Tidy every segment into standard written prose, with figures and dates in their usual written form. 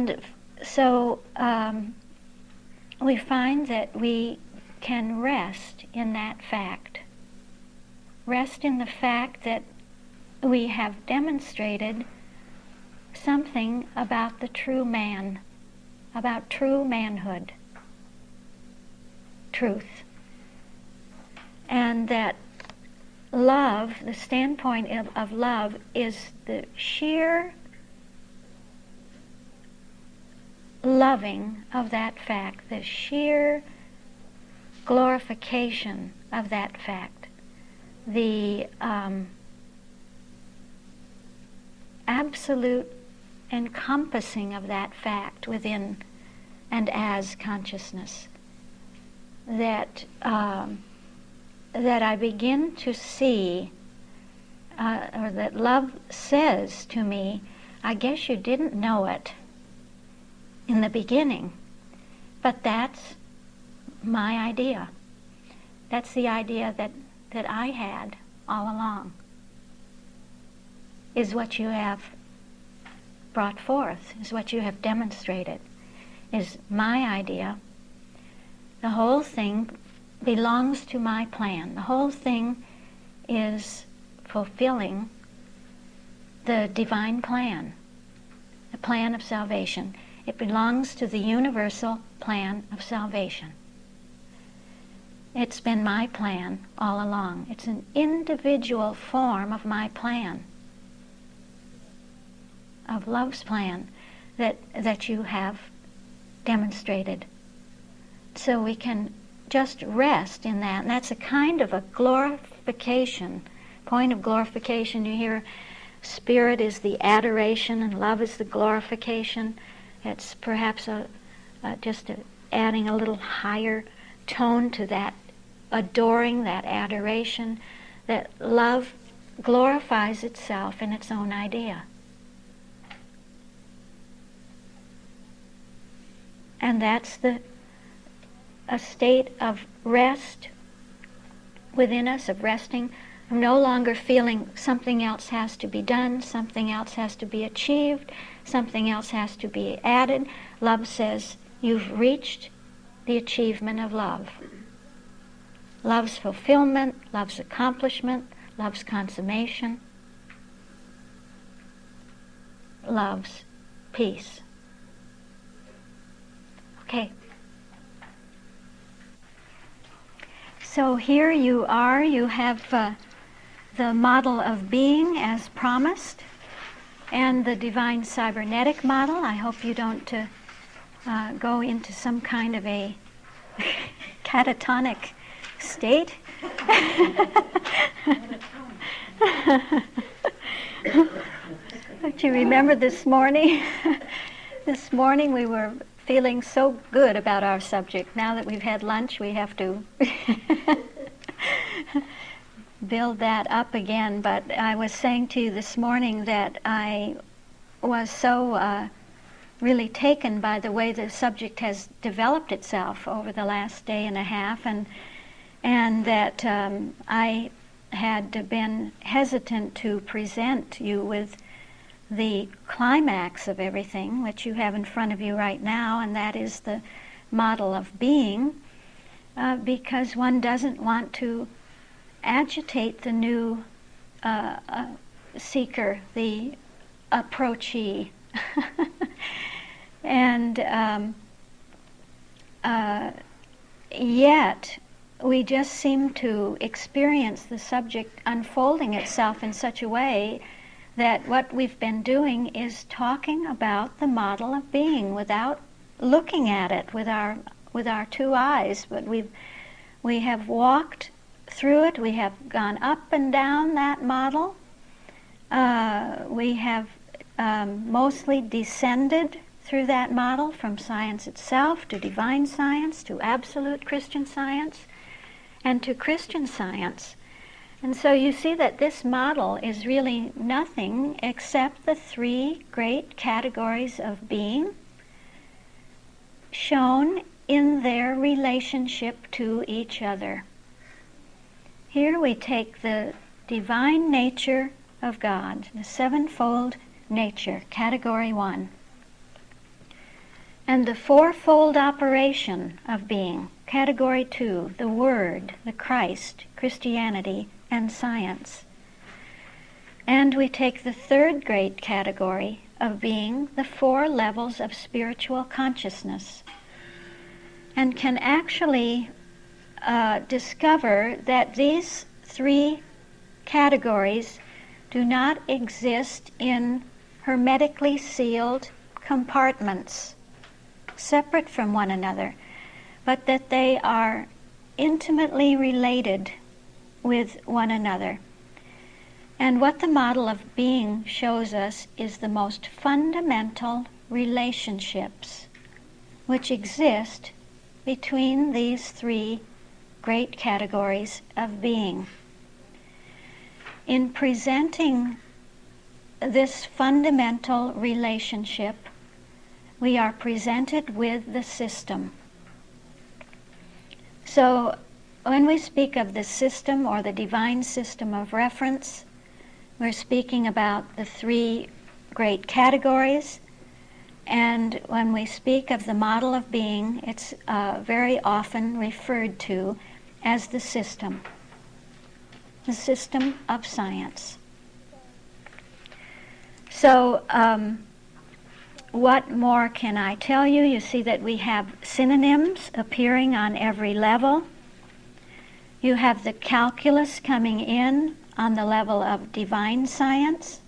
And so we find that we can rest in that fact. Rest in the fact that we have demonstrated something about the true man, about true manhood, truth. And that love, the standpoint of love, is the sheer loving of that fact, the sheer glorification of that fact, the absolute encompassing of that fact within and as consciousness, that I begin to see, or that love says to me, I guess you didn't know it in the beginning, but that's my idea. That's the idea that I had all along, is what you have brought forth, is what you have demonstrated, is my idea. The whole thing belongs to my plan. The whole thing is fulfilling the divine plan, the plan of salvation. It belongs to the universal plan of salvation. It's been my plan all along. It's an individual form of my plan, of love's plan, that you have demonstrated. So we can just rest in that. And that's a kind of a glorification, point of glorification. You hear spirit is the adoration and love is the glorification. It's perhaps adding a little higher tone to that adoring, that adoration, that love glorifies itself in its own idea. And that's a state of rest within us, of resting, of no longer feeling something else has to be done, something else has to be achieved, something else has to be added. Love says, you've reached the achievement of love. Love's fulfillment, love's accomplishment, love's consummation, love's peace. Okay. So here you are, you have the model of being as promised, and the divine cybernetic model. I hope you don't go into some kind of a catatonic state. Don't you remember this morning? This morning we were feeling so good about our subject. Now that we've had lunch, we have to build that up again. But I was saying to you this morning that I was so really taken by the way the subject has developed itself over the last day and a half, and that I had been hesitant to present you with the climax of everything, which you have in front of you right now, and that is the model of being, because one doesn't want to agitate the new seeker, the approachee. And yet we just seem to experience the subject unfolding itself in such a way that what we've been doing is talking about the model of being without looking at it with our two eyes. But we have walked through it. We have gone up and down that model. We have mostly descended through that model from science itself to divine science to absolute Christian science and to Christian science. And so you see that this model is really nothing except the three great categories of being shown in their relationship to each other. Here we take the divine nature of God, the sevenfold nature, category 1. And the fourfold operation of being, category 2, the Word, the Christ, Christianity, and science. And we take the third great category of being, the 4 levels of spiritual consciousness, and can actually discover that these 3 categories do not exist in hermetically sealed compartments separate from one another, but that they are intimately related with one another. And what the model of being shows us is the most fundamental relationships which exist between these 3 great categories of being. In presenting this fundamental relationship, we are presented with the system. So when we speak of the system or the divine system of reference, we're speaking about the 3 great categories, and when we speak of the model of being, it's very often referred to as the system of science. So what more can I tell you? You see that we have synonyms appearing on every level. You have the calculus coming in on the level of divine science.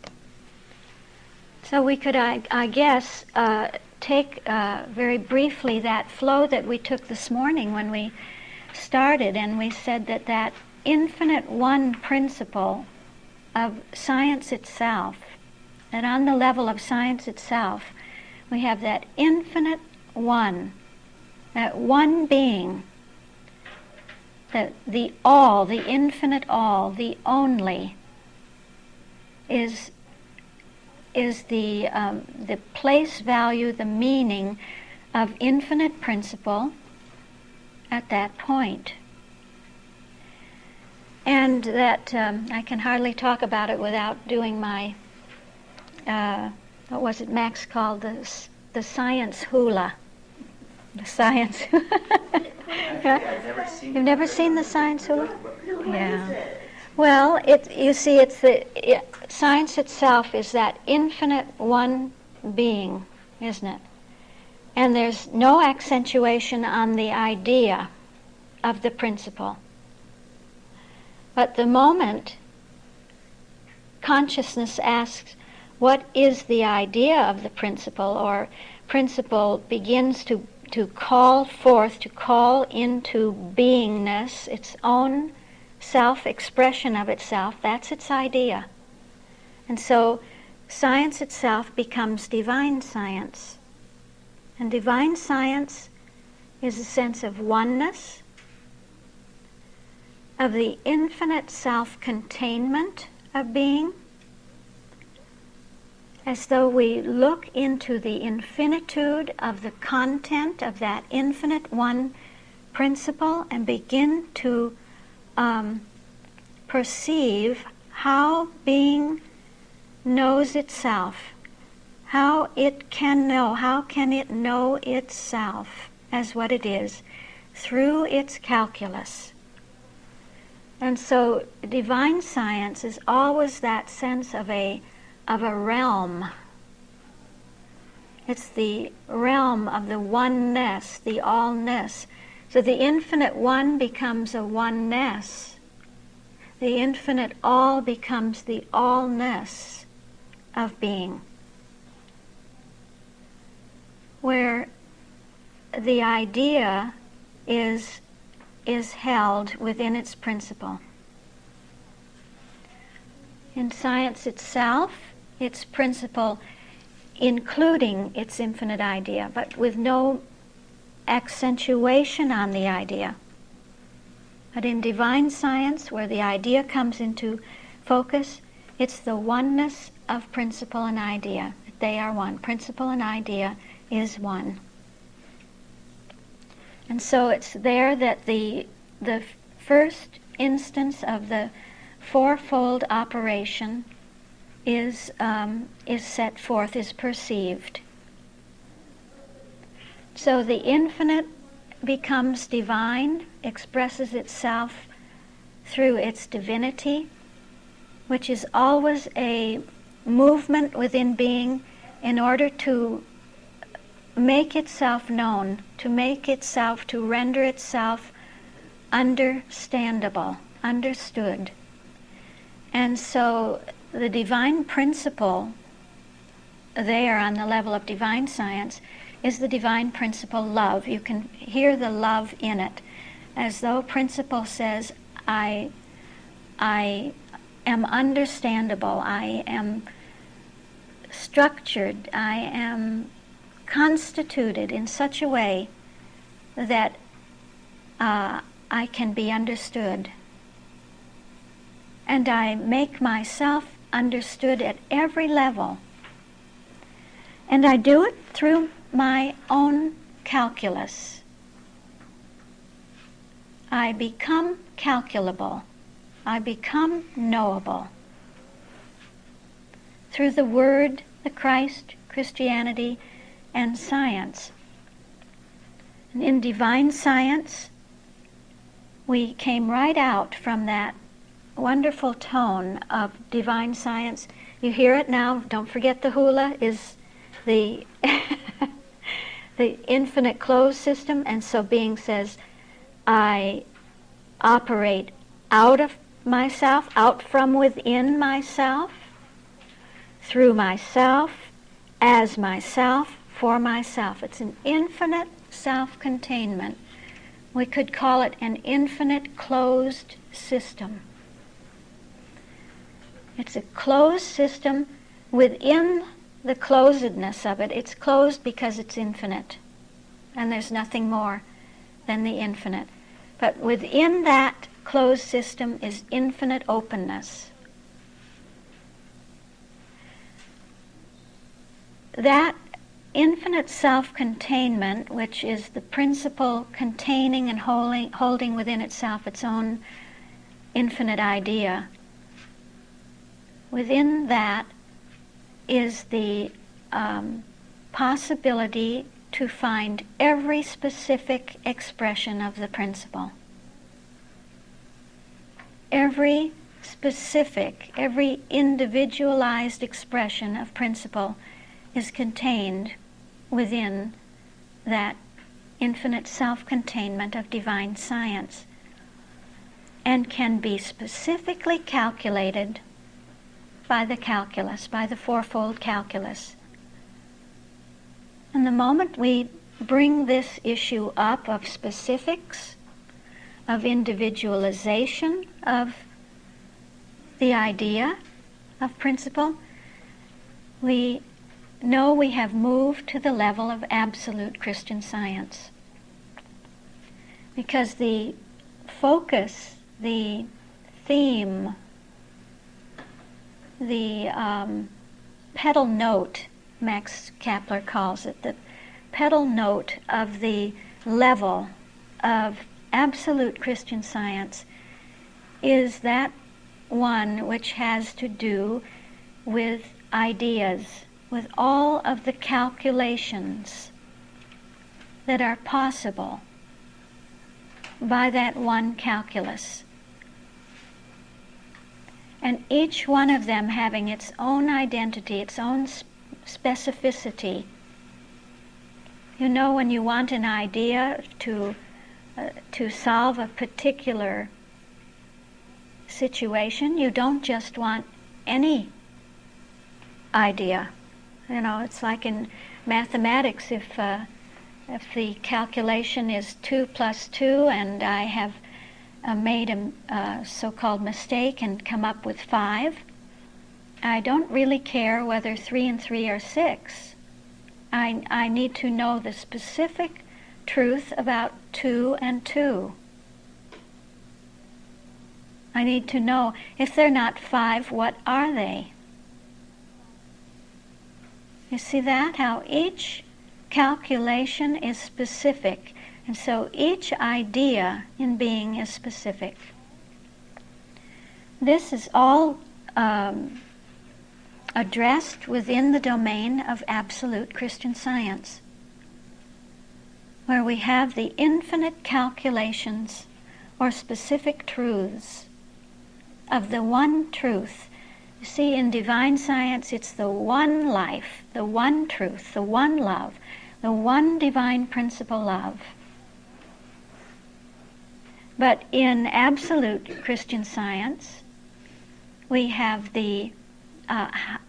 So we could, I guess, take very briefly that flow that we took this morning when we started, and we said that that infinite one principle of science itself, and on the level of science itself, we have that infinite one, that one being, that the all, the infinite all, the only, is the place value, the meaning of infinite principle at that point. And that I can hardly talk about it without doing my what was it Max called the science hula? The science. You've never seen the science hula? Yeah. Well, you see, science itself is that infinite one being, isn't it? And there's no accentuation on the idea of the principle. But the moment consciousness asks, what is the idea of the principle, or principle begins to call forth, to call into beingness its own self-expression of itself, that's its idea. And so science itself becomes divine science. And divine science is a sense of oneness, of the infinite self-containment of being, as though we look into the infinitude of the content of that infinite one principle and begin to perceive how being knows itself, how it can know itself as what it is through its calculus. And so divine science is always that sense of a realm. It's the realm of the oneness, the allness. So the infinite one becomes a oneness. The infinite all becomes the allness of being, where the idea is held within its principle. In science itself, its principle including its infinite idea, but with no accentuation on the idea. But in divine science, where the idea comes into focus, it's the oneness of principle and idea. They are one. Principle and idea is one. And so it's there that the first instance of the fourfold operation is set forth, is perceived. So the infinite becomes divine, expresses itself through its divinity, which is always a movement within being in order to make itself known, to render itself understandable, understood. And so the divine principle there on the level of divine science is the divine principle love. You can hear the love in it, as though principle says, I am understandable, I am structured, I am constituted in such a way that I can be understood. And I make myself understood at every level. And I do it through my own calculus. I become calculable. I become knowable. Through the Word, the Christ, Christianity, and science. And in divine science, we came right out from that wonderful tone of divine science. You hear it now. Don't forget the hula is the the infinite closed system. And so being says, I operate out of myself, out from within myself, through myself, as myself, for myself. It's an infinite self-containment. We could call it an infinite closed system. It's a closed system. Within the closedness of it, it's closed because it's infinite. And there's nothing more than the infinite. But within that closed system is infinite openness. That infinite self-containment, which is the principle containing and holding within itself its own infinite idea, within that is the possibility to find every specific expression of the principle. Every specific, every individualized expression of principle is contained within that infinite self-containment of divine science and can be specifically calculated by the calculus, by the fourfold calculus. And the moment we bring this issue up of specifics, of individualization of the idea of principle, we know we have moved to the level of absolute Christian Science. Because the focus, the theme, the pedal note, Max Kapler calls it, the pedal note of the level of absolute Christian Science is that one which has to do with ideas, with all of the calculations that are possible by that one calculus. And each one of them having its own identity, its own specificity. You know, when you want an idea to solve a particular situation, you don't just want any idea. You know, it's like in mathematics, if the calculation is 2 plus 2 and I have made a so-called mistake and come up with 5, I don't really care whether 3 and 3 are 6. I need to know the specific truth about 2 and 2. I need to know, if they're not 5, what are they? You see that? How each calculation is specific. And so each idea in being is specific. This is all addressed within the domain of absolute Christian Science. where we have the infinite calculations or specific truths of the one truth. You see, in divine science, it's the one life, the one truth, the one love, the one divine principle love. But in absolute Christian Science, we have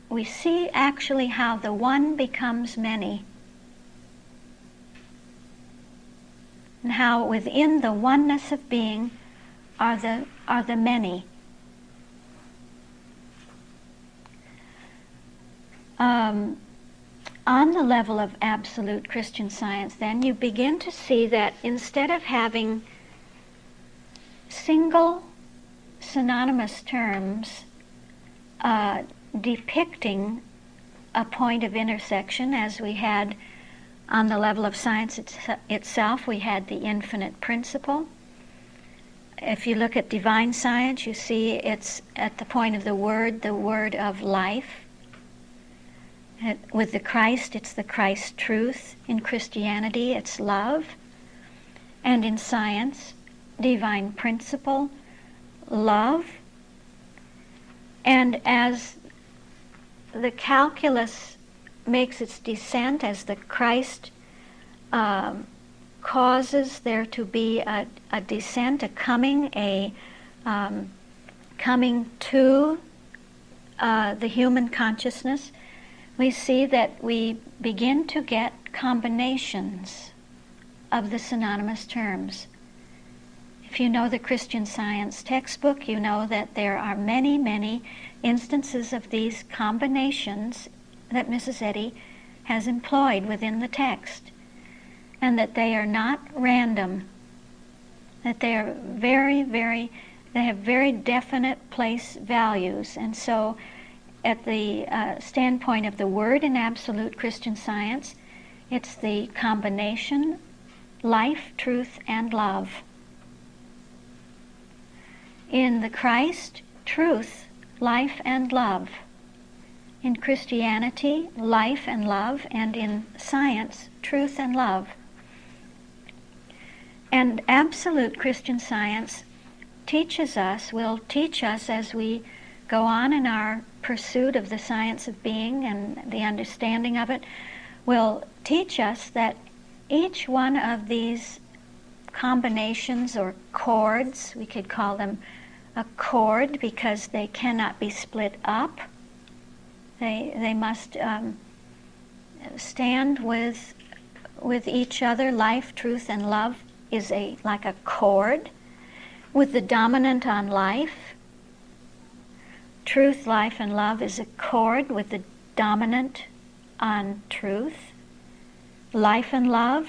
we see actually how the one becomes many, and how within the oneness of being are the many. On the level of absolute Christian Science, then, you begin to see that instead of having single synonymous terms depicting a point of intersection, as we had on the level of science itself, we had the infinite principle. If you look at divine science, you see it's at the point of the word of life. With the Christ, it's the Christ truth. In Christianity, it's love. And in science, divine principle, love. And as the calculus makes its descent, as the Christ causes there to be a descent, a coming to the human consciousness, we see that we begin to get combinations of the synonymous terms. If you know the Christian Science textbook, you know that there are many, many instances of these combinations that Mrs. Eddy has employed within the text, and that they are not random, that they are they have very definite place values. And so at the standpoint of the word in absolute Christian Science, it's the combination life, truth, and love. In the Christ, truth, life, and love. In Christianity, life and love, and in science, truth and love. And absolute Christian Science will teach us as we go on in our pursuit of the science of being and the understanding of it, will teach us that each one of these combinations or chords, we could call them a chord because they cannot be split up. They must stand with each other. Life, truth, and love is like a chord with the dominant on life. Truth, life, and love is a chord with the dominant on truth. Life and love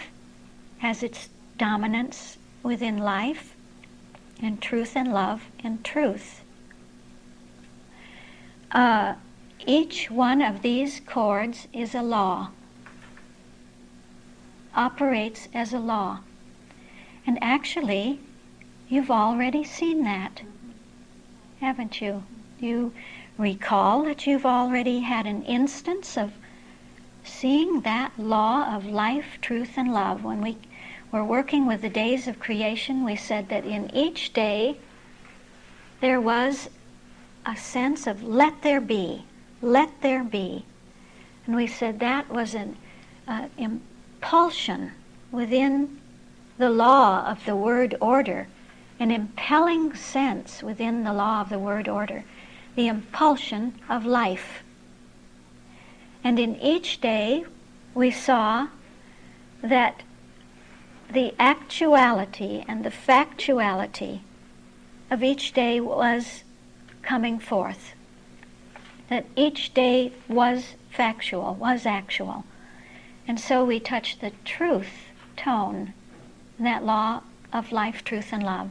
has its dominance within life, and truth and love in truth. Each one of these chords is a law, operates as a law. And actually, you've already seen that, haven't you? You recall that you've already had an instance of seeing that law of life, truth, and love. When we were working with the days of creation, we said that in each day there was a sense of let there be, let there be. And we said that was an impulsion within the law of the word order, an impelling sense within the law of the word order, the impulsion of life. And in each day we saw that the actuality and the factuality of each day was coming forth, that each day was factual, was actual. And so we touched the truth tone, that law of life, truth, and love.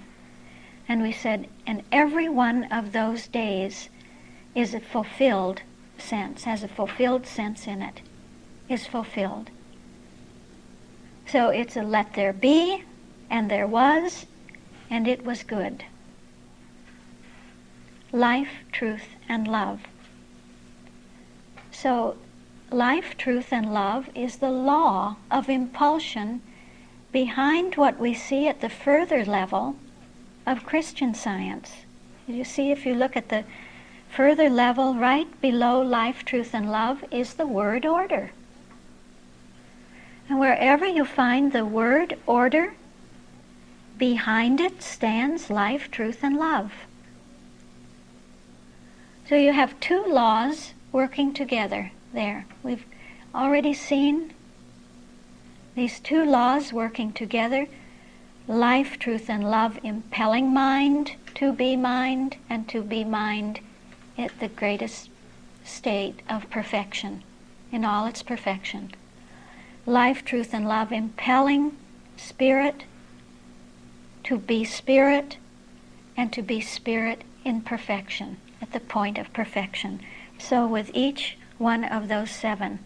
And we said, and every one of those days is a fulfilled sense, has a fulfilled sense in it, is fulfilled. So it's a let there be, and there was, and it was good. Life, truth, and love. So life, truth, and love is the law of impulsion behind what we see at the further level of Christian Science. You see, if you look at the further level, right below life, truth, and love is the word order. And wherever you find the word order, behind it stands life, truth, and love. So you have two laws working together there. We've already seen these two laws working together, life, truth, and love impelling mind, and to be mind at the greatest state of perfection, in all its perfection. Life, truth, and love impelling spirit, and to be spirit in perfection, at the point of perfection. So with each one of those seven,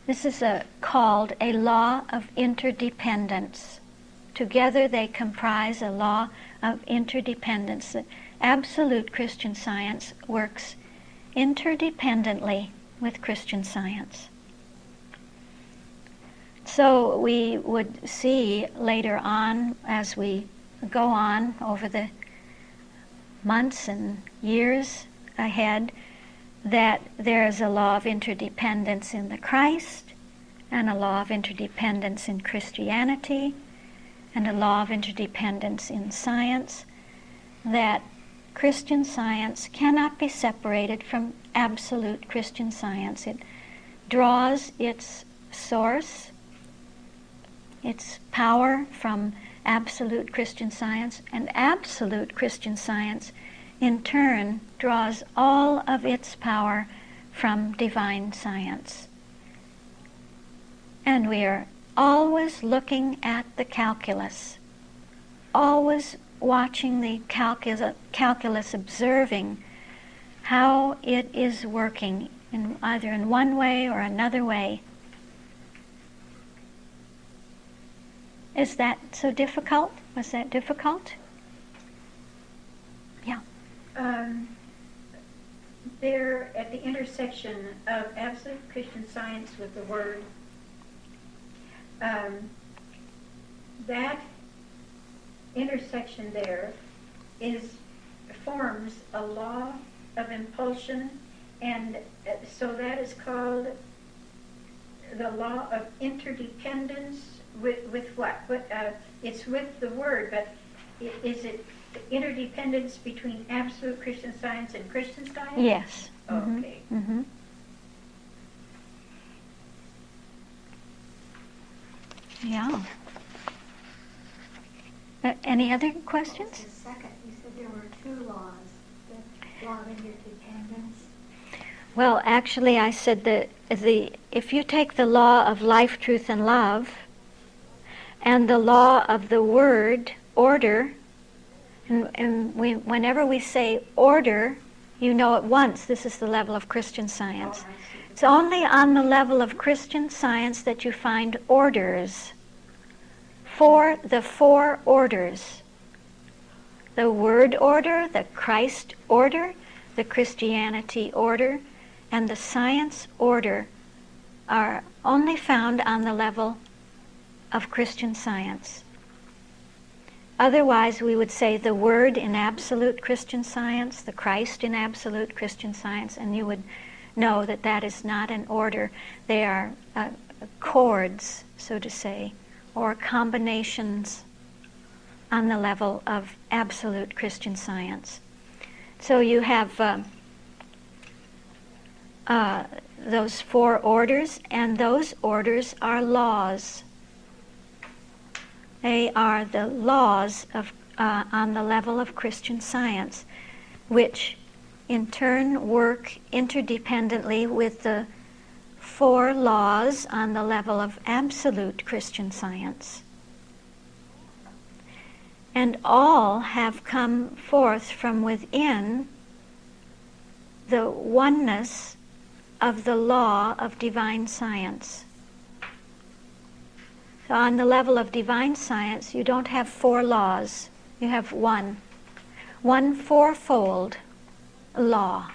this is called a law of interdependence. Together they comprise a law of interdependence. Absolute Christian Science works interdependently with Christian Science. So we would see later on, as we go on over the months and years ahead, that there is a law of interdependence in the Christ, and a law of interdependence in Christianity, and a law of interdependence in science, that Christian Science cannot be separated from absolute Christian Science. It draws its source, its power from absolute Christian Science, and absolute Christian Science in turn draws all of its power from divine science. And we are always looking at the calculus, always watching the calculus, observing how it is working in either in one way or another way. Is that so difficult? Was that difficult? Yeah. There, at the intersection of absolute Christian Science with the Word, that intersection there forms a law of impulsion, and so that is called the law of interdependence with what? It's with the Word, but is it interdependence between absolute Christian Science and Christian Science? Yes. Okay. Mm-hmm. Yeah. Any other questions? The second, you said there were two laws, the law of interdependence. Well, actually, I said that if you take the law of life, truth, and love, and the law of the word, order, and whenever we say order, you know at once this is the level of Christian Science. Oh, It's only on the level of Christian Science that you find orders. The four orders. The word order, the Christ order, the Christianity order, and the science order are only found on the level of Christian Science. Otherwise, we would say the Word in absolute Christian Science, the Christ in absolute Christian Science, and you would know that that is not an order. They are chords, so to say, or combinations on the level of absolute Christian Science. So you have those four orders, and those orders are laws. They are the laws of on the level of Christian Science, which in turn work interdependently with the four laws on the level of absolute Christian Science. And all have come forth from within the oneness of the law of divine science. So on the level of divine science, you don't have four laws. You have one fourfold law.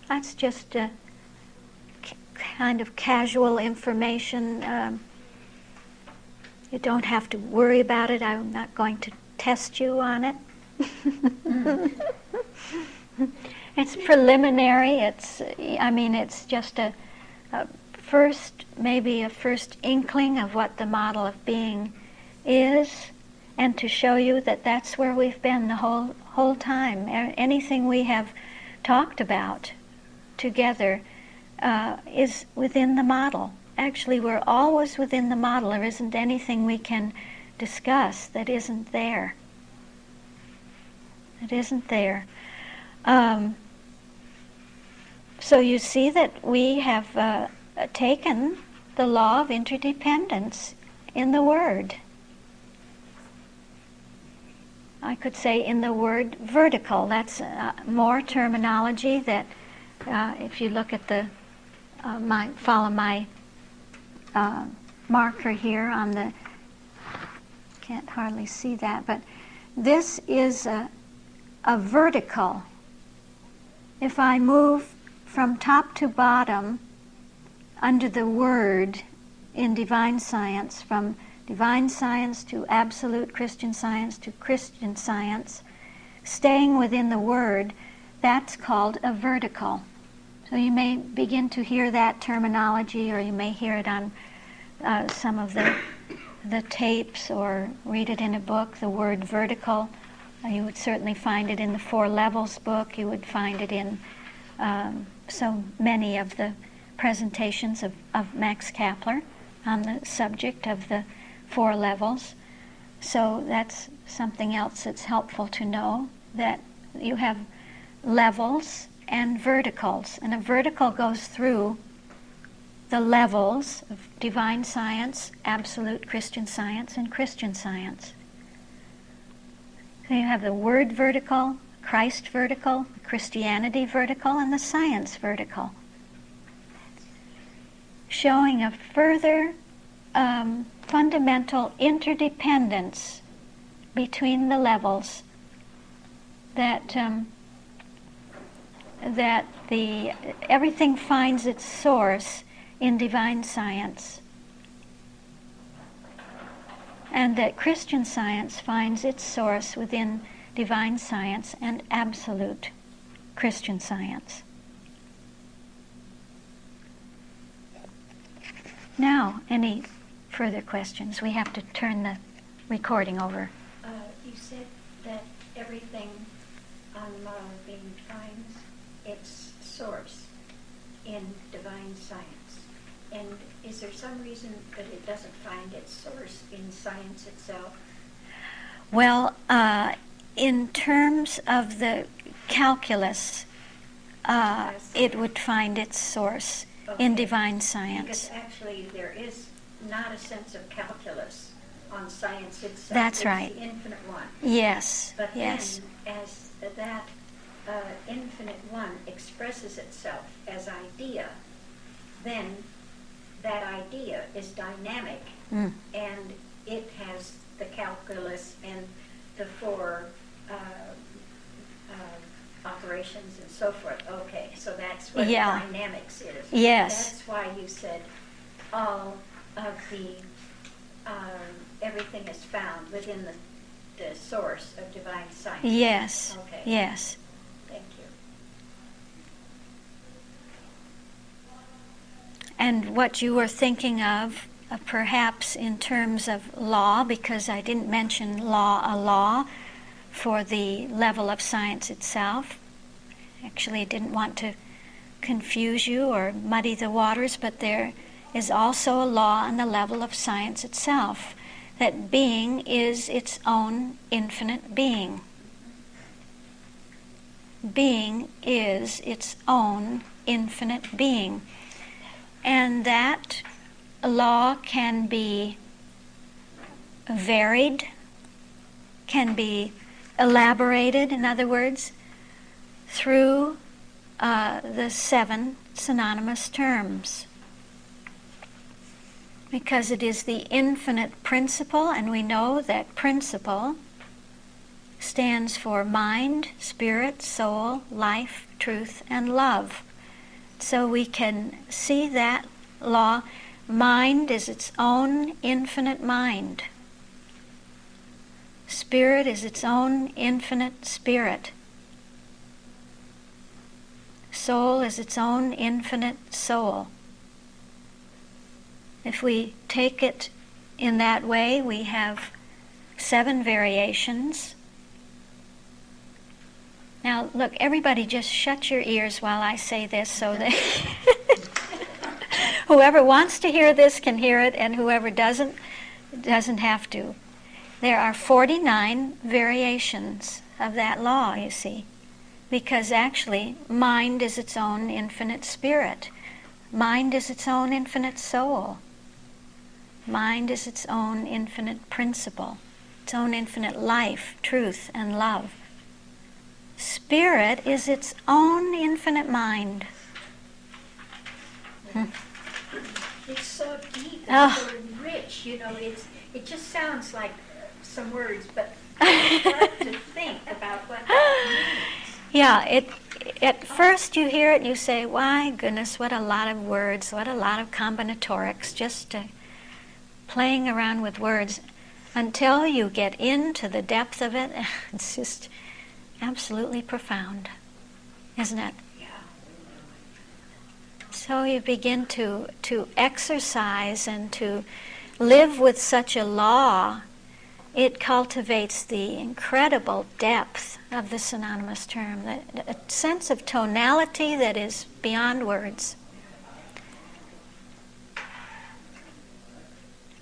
That's just kind of casual information. You don't have to worry about it. I'm not going to test you on it. It's preliminary. It's just a first, maybe a first inkling of what the model of being is, and to show you that that's where we've been the whole time. Anything we have talked about together is within the model. Actually, we're always within the model. There isn't anything we can discuss that isn't there. It isn't there. So you see that we have taken the law of interdependence in the Word. I could say in the word vertical. That's more terminology that if you look at the follow my marker here on the, can't hardly see that, but this is a vertical. If I move from top to bottom under the word in divine science, from divine science to absolute Christian science to Christian science, staying within the word, that's called a vertical. So you may begin to hear that terminology, or you may hear it on some of the tapes or read it in a book, the word vertical. You would certainly find it in the Four Levels book. You would find it in so many of the presentations of Max Kapler on the subject of the Four Levels. So that's something else that's helpful to know, that you have levels and verticals. And a vertical goes through the levels of divine science, absolute Christian science, and Christian science. So you have the word vertical, Christ vertical, Christianity vertical, and the science vertical, showing a further fundamental interdependence between the levels, that everything finds its source in divine science, and that Christian science finds its source within divine science and absolute Christian science. Now, any further questions? We have to turn the recording over. You said that everything on the model of being finds its source in divine science. And is there some reason that it doesn't find its source in science itself? Well, in terms of the calculus, it would find its source in divine science. Because actually there is not a sense of calculus on science itself. That's it's right. The infinite one. Yes. But yes. then, as that infinite one expresses itself as idea, then that idea is dynamic, and it has the calculus and the four operations and so forth. Okay, so that's what dynamics is. Yes. That's why you said all of the everything is found within the source of divine science. Yes. Okay. Yes. Thank you. And what you were thinking of, perhaps in terms of law, because I didn't mention a law for the level of science itself. Actually, I didn't want to confuse you or muddy the waters, but there is also a law on the level of science itself, that being is its own infinite being. Being is its own infinite being. And that law can be varied, can be elaborated, in other words, through the 7 synonymous terms. Because it is the infinite principle, and we know that principle stands for mind, spirit, soul, life, truth, and love. So we can see that law. Mind is its own infinite mind. Spirit is its own infinite spirit. Soul is its own infinite soul. If we take it in that way, we have 7 variations. Now, look, everybody just shut your ears while I say this so that whoever wants to hear this can hear it, and whoever doesn't have to. There are 49 variations of that law, you see, because actually mind is its own infinite spirit. Mind is its own infinite soul. Mind is its own infinite principle, its own infinite life, truth, and love. Spirit is its own infinite mind. It's so deep and Oh. so rich, it just sounds like some words, but it's hard to think about what that means. Yeah, at first you hear it and you say, "Why, goodness, what a lot of words, what a lot of combinatorics, just playing around with words." Until you get into the depth of it, it's just absolutely profound, isn't it? Yeah. So you begin to exercise and to live with such a law. It cultivates the incredible depth of the synonymous term, a sense of tonality that is beyond words.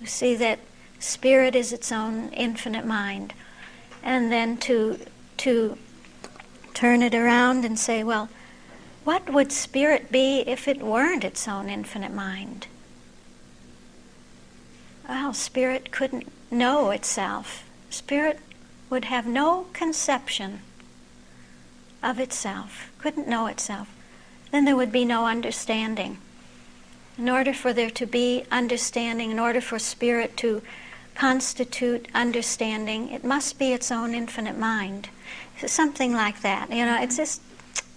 You see that spirit is its own infinite mind. And then to turn it around and say, well, what would spirit be if it weren't its own infinite mind? Well, spirit couldn't know itself. Spirit would have no conception of itself, couldn't know itself. Then there would be no understanding. In order for there to be understanding, in order for spirit to constitute understanding, it must be its own infinite mind. Something like that. It's just,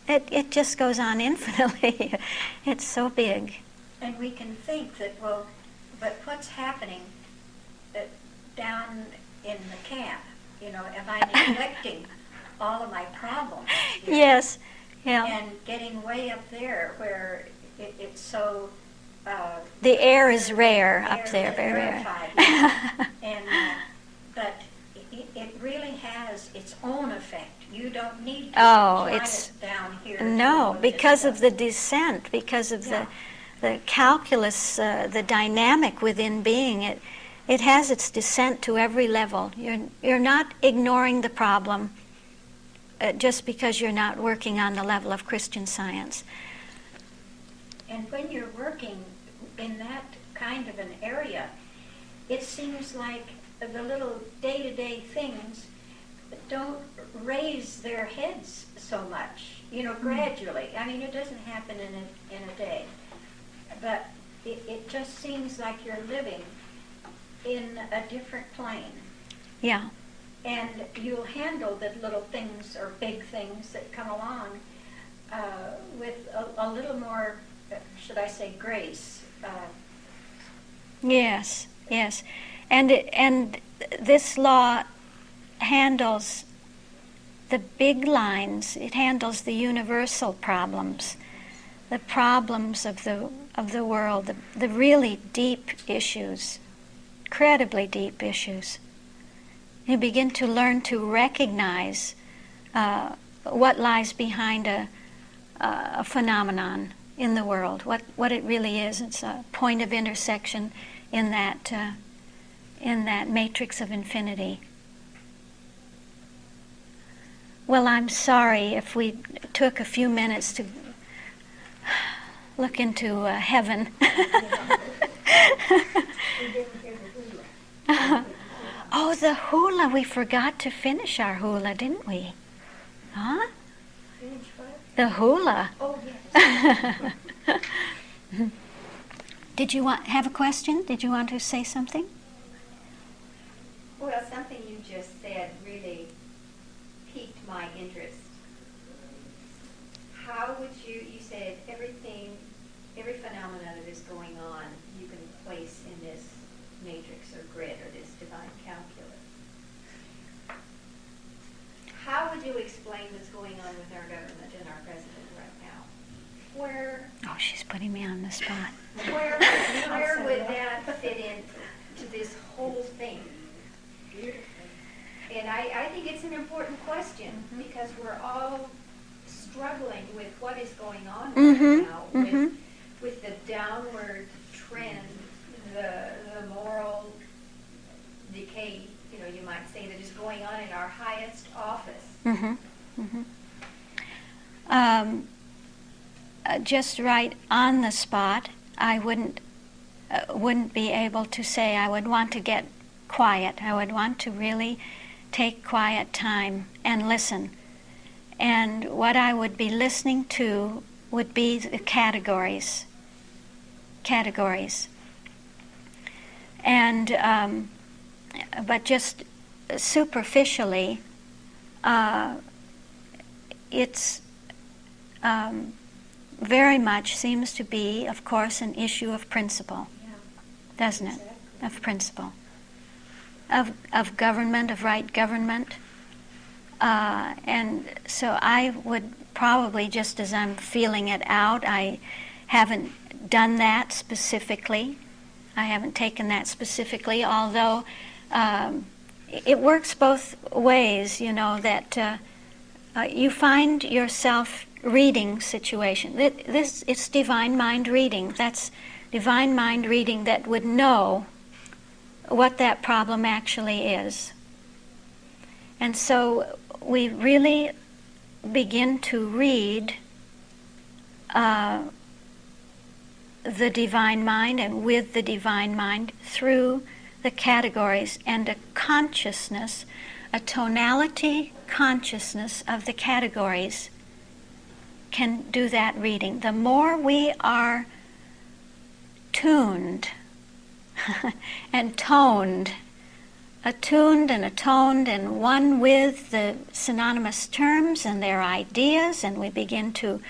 it just goes on infinitely. It's so big. And we can think that, well, but what's happening down in the camp? Am I neglecting all of my problems here? Yes, yeah. And getting way up there where it's so... the air is rare up there, very rare. But it really has its own effect. You don't need to Oh, apply it's it down here. no, because of the descent, because of the calculus, the dynamic within being. It has its descent to every level. You're not ignoring the problem just because you're not working on the level of Christian Science. And when you're working in that kind of an area, it seems like the little day-to-day things don't raise their heads so much, gradually. I mean, it doesn't happen in a day. But it just seems like you're living in a different plane. Yeah. And you'll handle the little things or big things that come along with a little more, should I say, grace. Yes, yes. And this law handles the big lines. It handles the universal problems, the problems of the world, the really deep issues, incredibly deep issues. You begin to learn to recognize what lies behind a phenomenon in the world, what it really is. It's a point of intersection in that matrix of infinity. Well, I'm sorry if we took a few minutes to look into heaven. Oh, the hula. We forgot to finish our hula, didn't we? Huh? Finish what? The hula. Oh, yes. Did you have a question? Did you want to say something? Well, something you just said really piqued my interest. How would you said everything every phenomena that is going on, you can place in this matrix or grid or this divine calculus. How would you explain what's going on with our government and our president right now? Where Oh, she's putting me on the spot. where would that fit into this whole thing? And I think it's an important question because we're all struggling with what is going on right now with the downward trend, the moral decay, you might say, that is going on in our highest office. Just right on the spot, I wouldn't be able to say. I would want to get quiet. I would want to really take quiet time and listen. And what I would be listening to would be the categories. And but just superficially, it's very much seems to be, of course, an issue of principle, doesn't it? Of principle, of government, of right government. And so I would probably, just as I'm feeling it out, I haven't done that specifically. I haven't taken that specifically, although it works both ways, that you find yourself reading situation. It's divine mind reading. That's divine mind reading that would know what that problem actually is. And so we really begin to read the divine mind and with the divine mind through the categories and a consciousness, a tonality consciousness of the categories can do that reading. The more we are tuned and toned, attuned and atoned and one with the synonymous terms and their ideas, and we begin to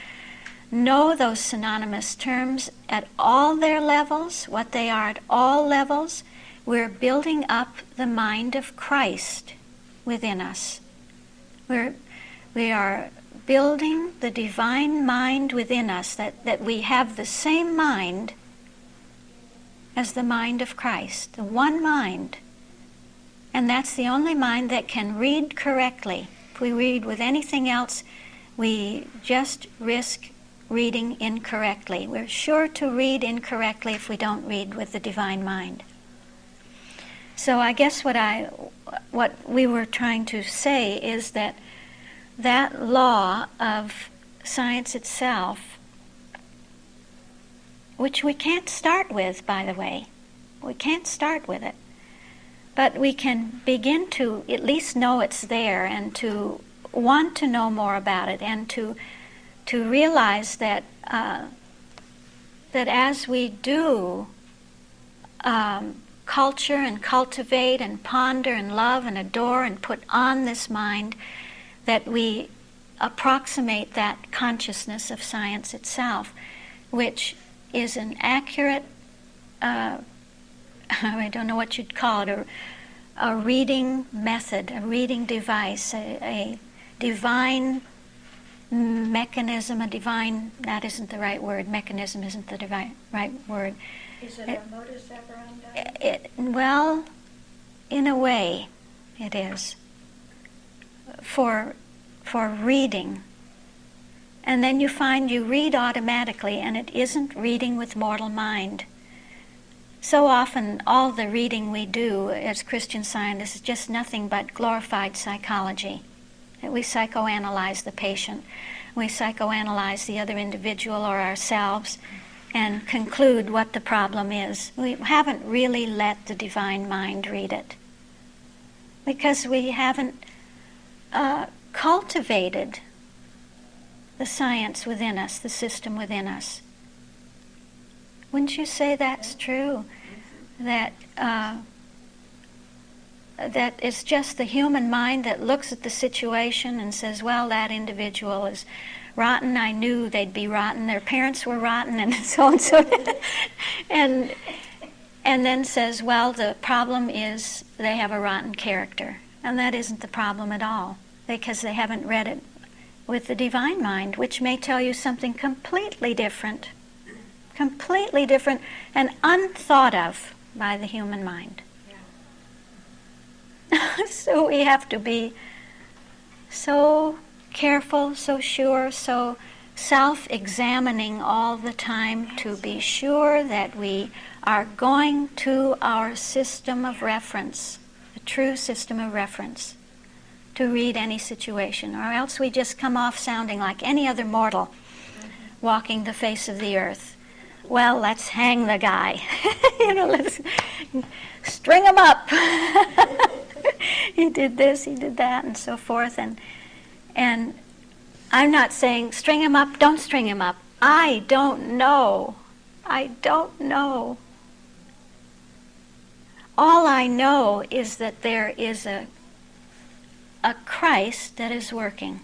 know those synonymous terms at all their levels, what they are at all levels, we're building up the mind of Christ within us. We are building the divine mind within us, that we have the same mind as the mind of Christ, the one mind. And that's the only mind that can read correctly. If we read with anything else, we just risk reading incorrectly. We're sure to read incorrectly if we don't read with the divine mind. So I guess what we were trying to say is that law of science itself, which we can't start with, by the way, we can't start with it, but we can begin to at least know it's there and to want to know more about it and to realize that that as we do culture and cultivate and ponder and love and adore and put on this mind, that we approximate that consciousness of science itself, which is an accurate, I don't know what you'd call it, a reading method, a reading device, a divine mechanism, that isn't the right word, mechanism isn't the right word. Is it a modus operandi? Well, in a way, it is. For reading. And then you find you read automatically, and it isn't reading with mortal mind. So often, all the reading we do as Christian Scientists is just nothing but glorified psychology. We psychoanalyze the patient. We psychoanalyze the other individual or ourselves and conclude what the problem is. We haven't really let the divine mind read it because we haven't cultivated the science within us, the system within us. Wouldn't you say that's true? That that it's just the human mind that looks at the situation and says, well, that individual is rotten. I knew they'd be rotten. Their parents were rotten, and so and so. and then says, well, the problem is they have a rotten character. And that isn't the problem at all, because they haven't read it with the divine mind, which may tell you something completely different and unthought of by the human mind. So we have to be so careful, so sure, so self-examining all the time to be sure that we are going to our system of reference, the true system of reference, to read any situation, or else we just come off sounding like any other mortal walking the face of the earth. Well, let's hang the guy. Let's string him up. He did this, he did that, and so forth. And I'm not saying string him up, don't string him up. I don't know. All I know is that there is a Christ that is working.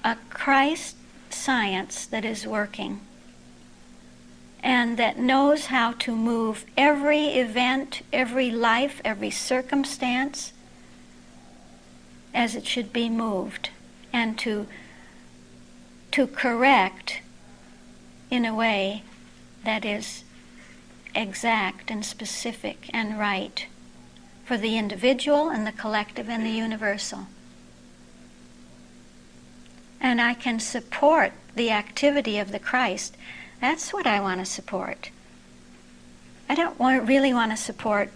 A Christ science that is working, and that knows how to move every event, every life, every circumstance as it should be moved, and to correct in a way that is exact and specific and right for the individual and the collective and the universal. And I can support the activity of the Christ. That's what I want to support. I don't really want to support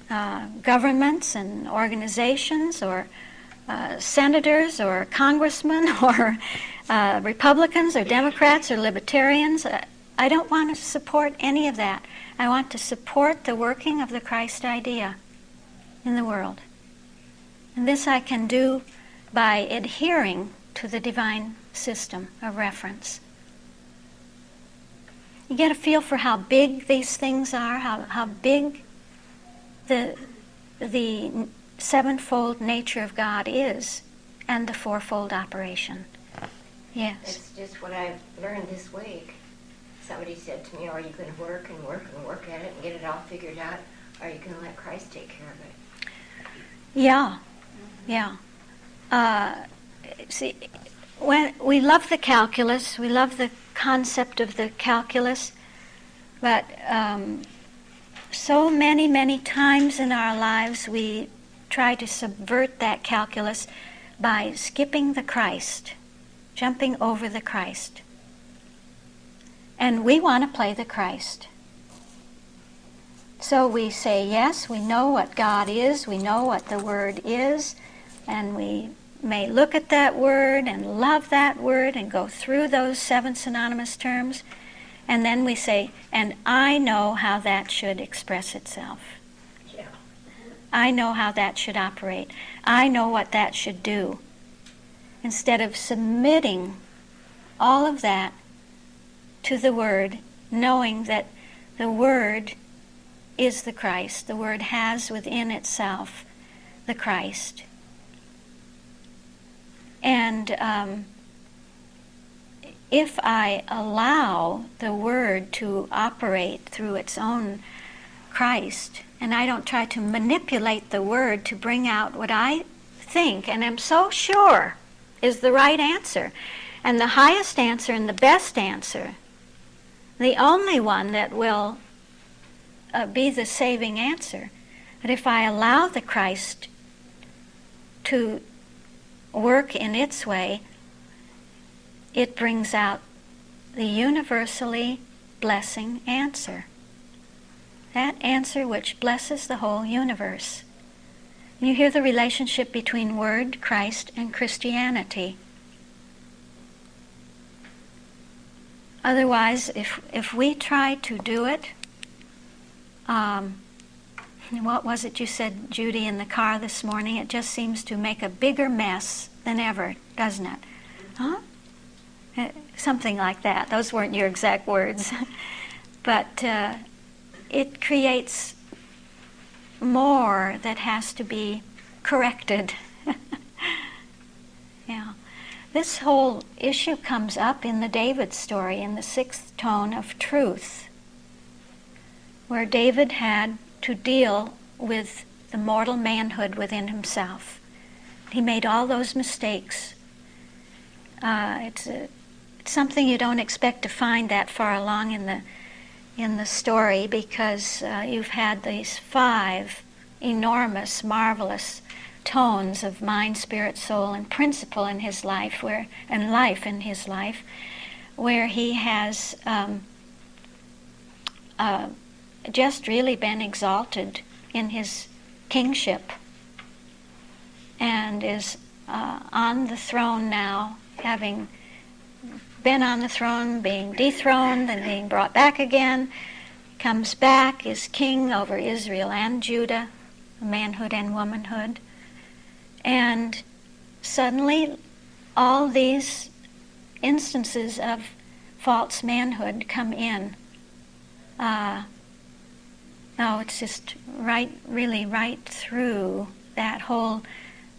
governments and organizations or senators or congressmen or Republicans or Democrats or libertarians. I don't want to support any of that. I want to support the working of the Christ idea in the world. And this I can do by adhering to the divine system of reference. You get a feel for how big these things are, how big the sevenfold nature of God is, and the fourfold operation. Yes. It's just what I've learned this week. Somebody said to me, are you going to work and work and work at it and get it all figured out? Or are you going to let Christ take care of it? Yeah. See, when we love the calculus, we love the concept of the calculus, but so many times in our lives we try to subvert that calculus by skipping the Christ, jumping over the Christ. And we want to play the Christ. So we say, yes, we know what God is, we know what the Word is, and we may look at that word and love that word and go through those 7 synonymous terms, and then we say, and I know how that should express itself. Yeah. I know how that should operate. I know what that should do. Instead of submitting all of that to the Word, knowing that the Word is the Christ. The Word has within itself the Christ. And if I allow the Word to operate through its own Christ, and I don't try to manipulate the Word to bring out what I think and am so sure is the right answer, and the highest answer and the best answer, the only one that will be the saving answer. But if I allow the Christ to work in its way, it brings out the universally blessing answer. That answer which blesses the whole universe. And you hear the relationship between Word, Christ, and Christianity. Otherwise, if we try to do it, what was it you said, Judy, in the car this morning? It just seems to make a bigger mess than ever, doesn't it? Huh? Something like that. Those weren't your exact words. But it creates more that has to be corrected. Yeah. This whole issue comes up in the David story, in the 6th tone of truth, where David had to deal with the mortal manhood within himself. He made all those mistakes. It's something you don't expect to find that far along in the story, because you've had these 5 enormous, marvelous tones of mind, spirit, soul, and principle in his life, where he has just really been exalted in his kingship, and is on the throne now, having been on the throne, being dethroned and being brought back again, comes back, is king over Israel and Judah, manhood and womanhood. And suddenly all these instances of false manhood come in. It's just really right through that whole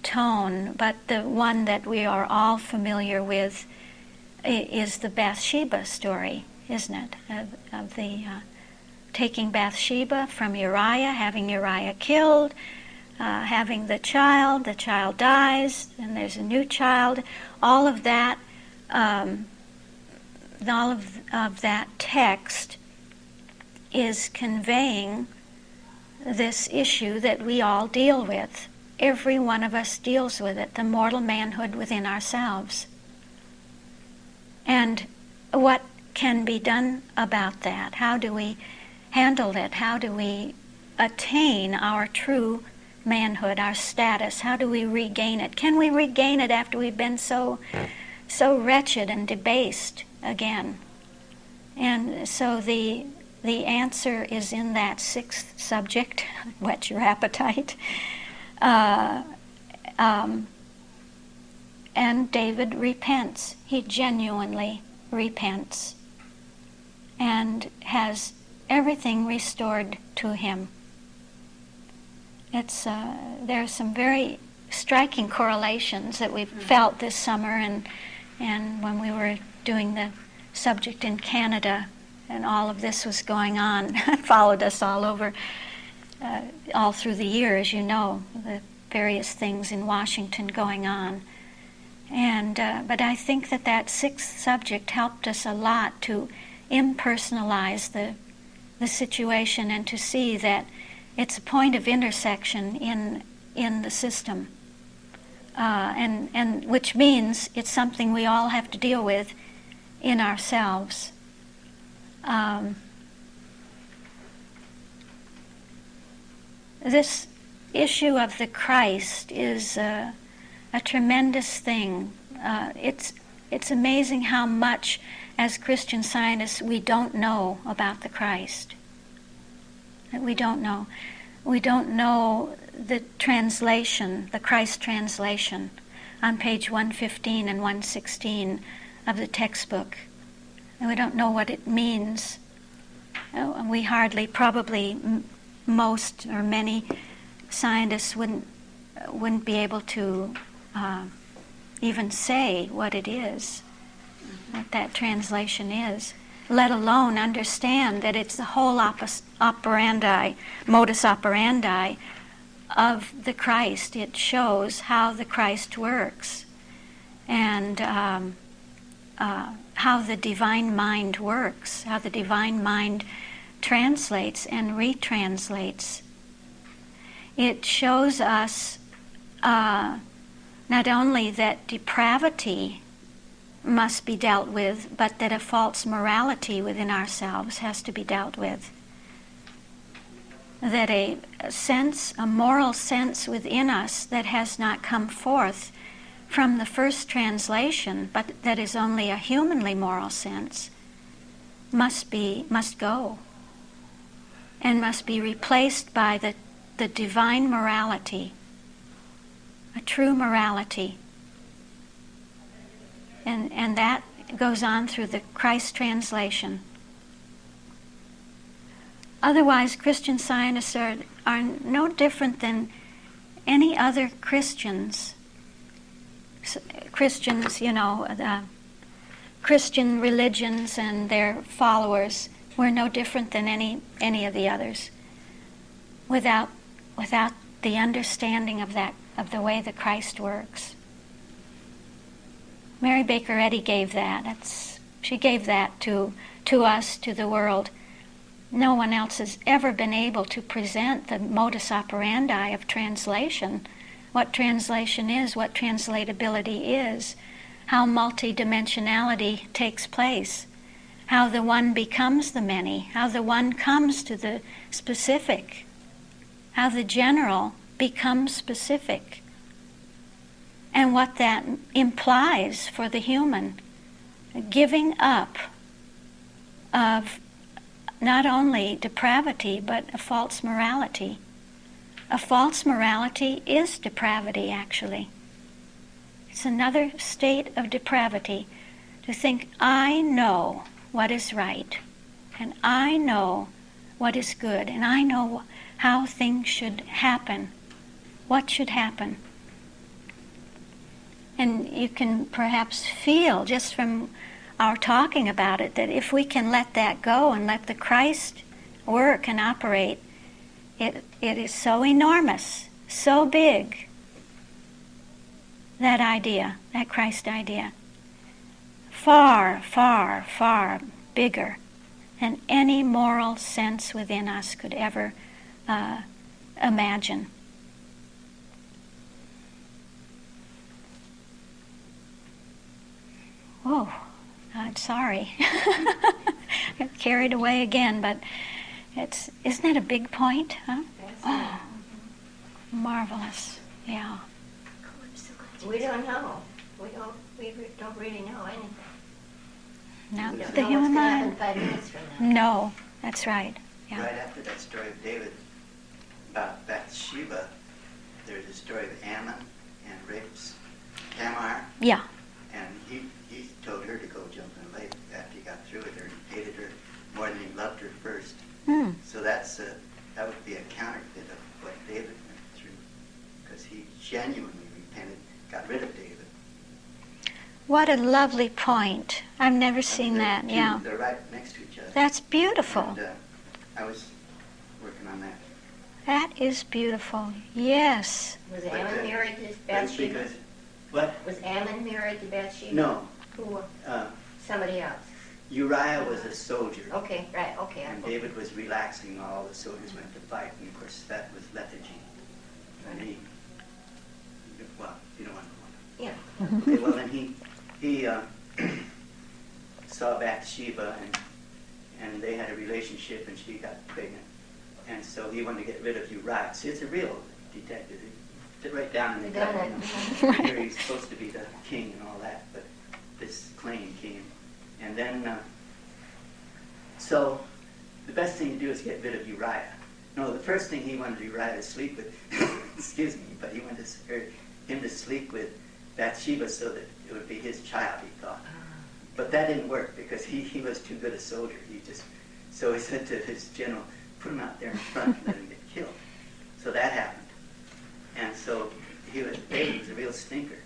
tone. But the one that we are all familiar with is the Bathsheba story, isn't it? Of the taking Bathsheba from Uriah, having Uriah killed, having the child dies, and there's a new child. All of that, of that text is conveying this issue that we all deal with. Every one of us deals with it, the mortal manhood within ourselves. And what can be done about that? How do we handle it? How do we attain our true manhood, our status? How do we regain it? Can we regain it after we've been so wretched and debased again? And so the answer is in that 6th subject, whet your appetite. And David repents. He genuinely repents and has everything restored to him. There are some very striking correlations that we've felt this summer, and when we were doing the subject in Canada, and all of this was going on. It followed us all over, all through the year, as you know, the various things in Washington going on. But I think that 6th subject helped us a lot to impersonalize the situation and to see that it's a point of intersection in the system, and which means it's something we all have to deal with in ourselves. This issue of the Christ is a tremendous thing. It's amazing how much, as Christian Scientists, we don't know about the Christ. We don't know. We don't know the translation, the Christ translation, on page 115 and 116 of the textbook. And we don't know what it means. We hardly, probably most or many scientists wouldn't be able to even say what it is, what that translation is, let alone understand that it's the whole modus operandi of the Christ. It shows how the Christ works, and how the divine mind works, how the divine mind translates and retranslates. It shows us not only that depravity must be dealt with, but that a false morality within ourselves has to be dealt with. That a moral sense within us that has not come forth from the first translation, but that is only a humanly moral sense, must go, and must be replaced by the divine morality, a true morality. And that goes on through the Christ translation. Otherwise, Christian Scientists are no different than any other Christians. Christians, the Christian religions and their followers were no different than any of the others. Without the understanding of the way that Christ works. Mary Baker Eddy gave that. She gave that to us, to the world. No one else has ever been able to present the modus operandi of translation, what translation is, what translatability is, how multidimensionality takes place, how the one becomes the many, how the one comes to the specific, how the general becomes specific, and what that implies for the human, giving up of not only depravity, but a false morality. A false morality is depravity, actually. It's another state of depravity to think, I know what is right, and I know what is good, and I know how things should happen, what should happen. And you can perhaps feel, just from our talking about it, that if we can let that go and let the Christ work and operate, it is so enormous, so big, that idea, that Christ idea. Far, far, far bigger than any moral sense within us could ever imagine. Whoa. I'm sorry. Got carried away again, but isn't it a big point, huh? Oh, marvelous. Yeah. We don't know. We don't really know anything. No, We don't the know human what's going to mind. happen 5 minutes from now. No, that's right. Yeah. Right after that story of David about Bathsheba, there's a story of Ammon and rapes Tamar, Yeah. and he told her to go jump in the lake after he got through with her and hated her more than he loved her first. Mm. So that would be a counterfeit of what David went through, because he genuinely repented, got rid of David. What a lovely point. I've never seen They're that. two- Yeah. They're right next to each other. That's beautiful. And I was working on that. That is beautiful. Yes. Was But, Ammon married to That's Bathsheba? because, what? Was Ammon married to Bathsheba? No. Who? Uh, Somebody else. Uriah was a soldier. Okay, right, okay. And David was relaxing while all the soldiers went to fight, and of course that was lethargy. And he, well, you don't want to know. Yeah. Okay, well then he saw Bathsheba, and they had a relationship, and she got pregnant, and so he wanted to get rid of Uriah. See, it's a real detective. He fit right down in the gut. You know. Here he's supposed to be the king and all that, but this claiming king. And then, so the best thing to do is get rid of Uriah. No, the first thing he wanted Uriah to sleep with, excuse me, but he wanted him to sleep with Bathsheba so that it would be his child, he thought. But that didn't work because he was too good a soldier. So he said to his general, put him out there in front and let him get killed. So that happened. And so David was a real stinker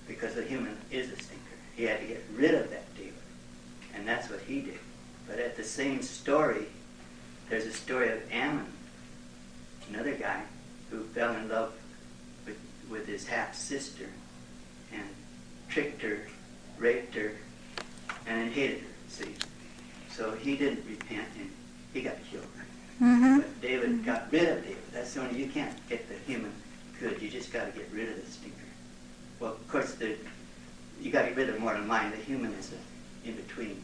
because a human is a stinker. He had to get rid of that David. And that's what he did. But at the same story, there's a story of Ammon, another guy who fell in love with his half-sister and tricked her, raped her, and then hated her, see. So he didn't repent and he got killed. Mm-hmm. But David got rid of David. That's the only, you can't get the human good. You just got to get rid of the stinker. Well, of course, you got to get rid of mortal mind. The human is in between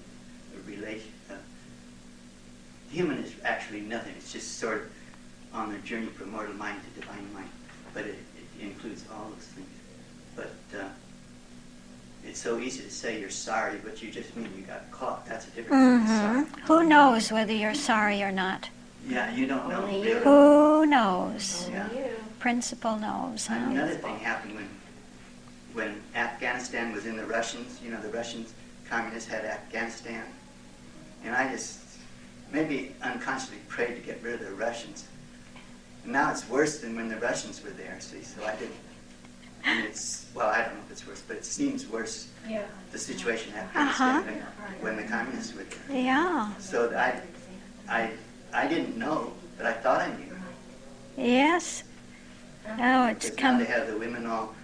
a relation. Human is actually nothing. It's just sort of on the journey from mortal mind to divine mind. But it includes all those things. But it's so easy to say you're sorry, but you just mean you got caught. That's a different thing than sorry. Who knows whether you're sorry or not? Yeah, you don't know. Only you. Who knows? Yeah. Only you. Principle knows, huh? Another thing happened when Afghanistan was in the Russians. You know, the Russians, communists had Afghanistan. And I just maybe unconsciously prayed to get rid of the Russians. And now it's worse than when the Russians were there, see, so I didn't, I mean, well, I don't know if it's worse, but it seems worse, Yeah. the situation in Afghanistan than when the communists were there. Yeah. So I didn't know, but I thought I knew. Yes. Oh, it's Because now come. they have the women all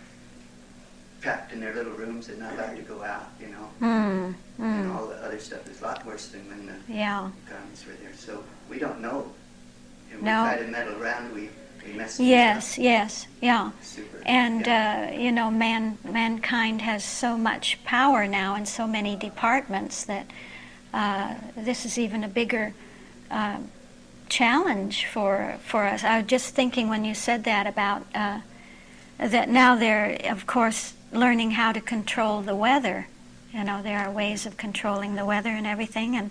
trapped in their little rooms and not allowed to go out, you know. Mm, And mm, all the other stuff is a lot worse than when the yeah. communists were there. So we don't know. And we No. try to meddle around, we mess Yes, things yes, yeah. up. Super. And yeah. you know, mankind has so much power now in so many departments that this is even a bigger challenge for us. I was just thinking when you said that about that now they're, of course, learning how to control the weather. You know, there are ways of controlling the weather and everything,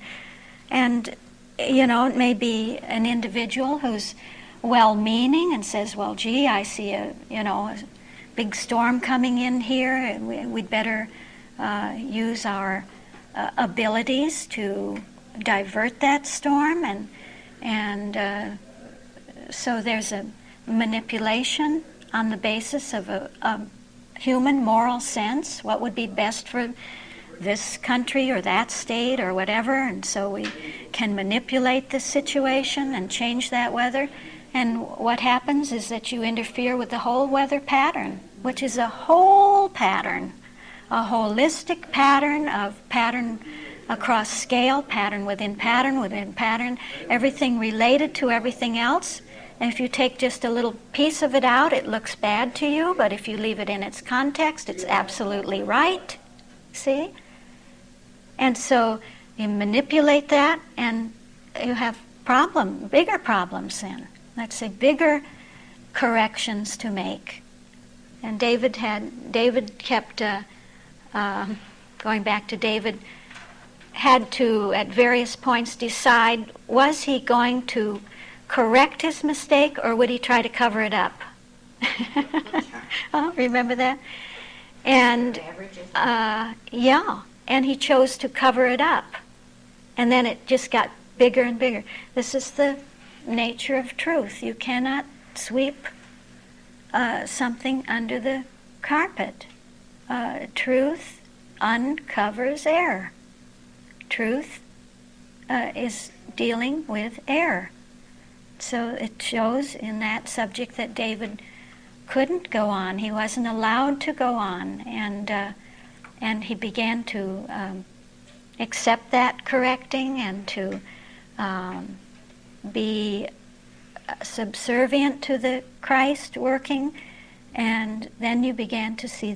and you know, it may be an individual who's well-meaning and says, well, gee, I see a big storm coming in here, and we'd better use our abilities to divert that storm, and so there's a manipulation on the basis of a human moral sense, what would be best for this country or that state or whatever, and so we can manipulate the situation and change that weather. And what happens is that you interfere with the whole weather pattern, which is a whole pattern, a holistic pattern across scale, pattern within pattern, everything related to everything else. And if you take just a little piece of it out, it looks bad to you, but if you leave it in its context, it's absolutely right. See? And so you manipulate that, and you have bigger problems then. Let's say bigger corrections to make. And David kept, going back to David, had to, at various points, decide, was he going to correct his mistake, or would he try to cover it up? Oh, remember that? And yeah, and he chose to cover it up, and then it just got bigger and bigger. This is the nature of truth. You cannot sweep something under the carpet. Truth uncovers error. Truth is dealing with error. So it shows in that subject that David couldn't go on. He wasn't allowed to go on, and he began to accept that correcting and to be subservient to the Christ working, and then you began to see